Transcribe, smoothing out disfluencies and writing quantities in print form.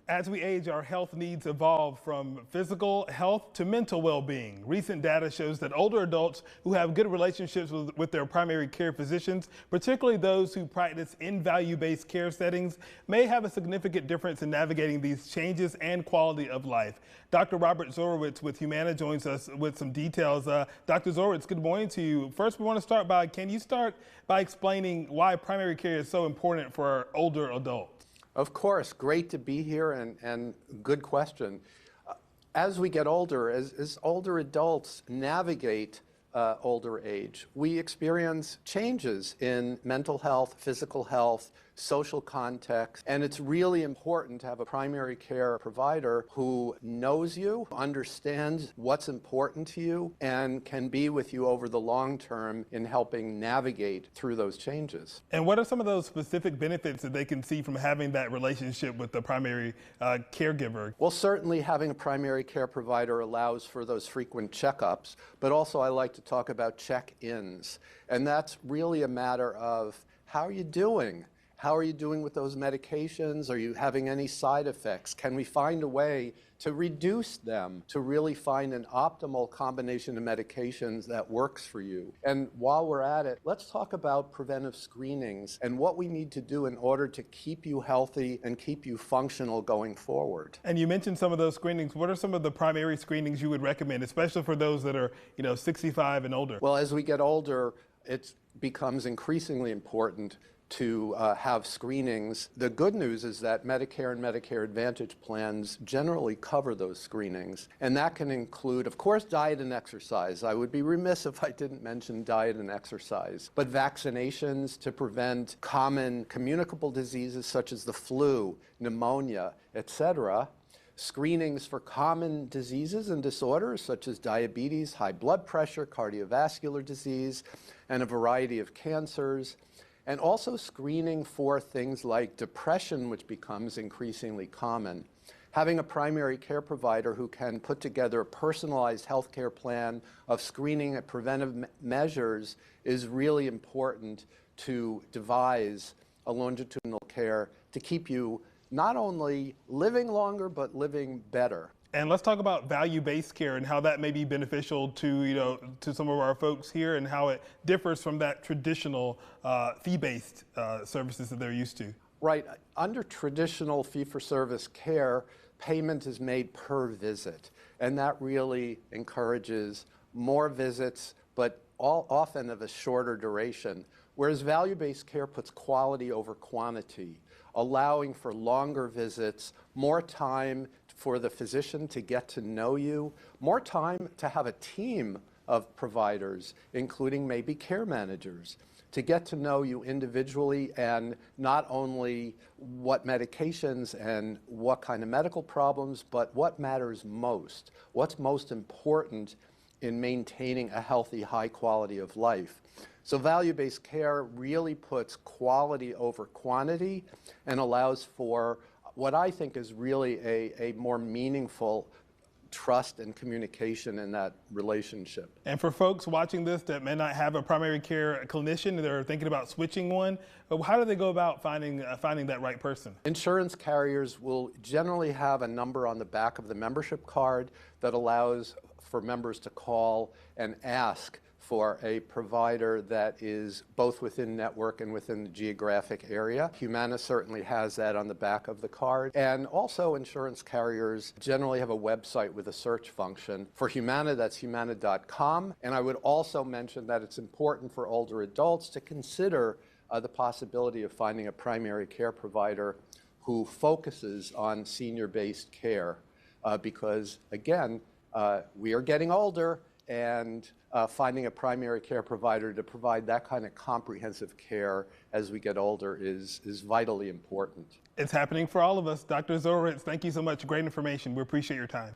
As we age, our health needs evolve from physical health to mental well-being. Recent data shows that older adults who have good relationships with their primary care physicians, particularly those who practice in value-based care settings, may have a significant difference in navigating these changes and quality of life. Dr. Robert Zorowitz with Humana joins us with some details. Dr. Zorowitz, good morning to you. First, we want to start by, can you start by explaining why primary care is so important for our older adults? Of course, great to be here and good question. As we get older, as older adults navigate older age, we experience changes in mental health, physical health, social context, and it's really important to have a primary care provider who knows you, understands what's important to you, and can be with you over the long term in helping navigate through those changes. And what are some of those specific benefits that they can see from having that relationship with the primary caregiver? Well, certainly having a primary care provider allows for those frequent checkups, but also I like to talk about check-ins. And that's really a matter of how are you doing? How are you doing with those medications? Are you having any side effects? Can we find a way to reduce them, to really find an optimal combination of medications that works for you? And while we're at it, let's talk about preventive screenings and what we need to do in order to keep you healthy and keep you functional going forward. And you mentioned some of those screenings. What are some of the primary screenings you would recommend, especially for those that are, 65 and older? Well, as we get older, it becomes increasingly important to have screenings. The good news is that Medicare and Medicare Advantage plans generally cover those screenings, and that can include, of course, diet and exercise. I would be remiss if I didn't mention diet and exercise, but vaccinations to prevent common communicable diseases such as the flu, pneumonia, etc., screenings for common diseases and disorders such as diabetes, high blood pressure, cardiovascular disease, and a variety of cancers, and also screening for things like depression, which becomes increasingly common. Having a primary care provider who can put together a personalized healthcare plan of screening and preventive measures is really important to devise a longitudinal care to keep you not only living longer, but living better. And let's talk about value-based care and how that may be beneficial to, to some of our folks here and how it differs from that traditional fee-based services that they're used to. Right. Under traditional fee-for-service care, payment is made per visit, and that really encourages more visits, but often of a shorter duration, whereas value-based care puts quality over quantity, allowing for longer visits, more time for the physician to get to know you, more time to have a team of providers, including maybe care managers, to get to know you individually and not only what medications and what kind of medical problems, but what matters most, what's most important in maintaining a healthy, high quality of life. So value-based care really puts quality over quantity and allows for what I think is really a more meaningful trust and communication in that relationship. And for folks watching this that may not have a primary care clinician, they're thinking about switching one, how do they go about finding that right person? Insurance carriers will generally have a number on the back of the membership card that allows for members to call and ask for a provider that is both within network and within the geographic area. Humana certainly has that on the back of the card. And also insurance carriers generally have a website with a search function. For Humana, that's humana.com. And I would also mention that it's important for older adults to consider the possibility of finding a primary care provider who focuses on senior-based care because, again, we are getting older, and finding a primary care provider to provide that kind of comprehensive care as we get older is vitally important. It's happening for all of us. Dr. Zorowitz, thank you so much. Great information. We appreciate your time.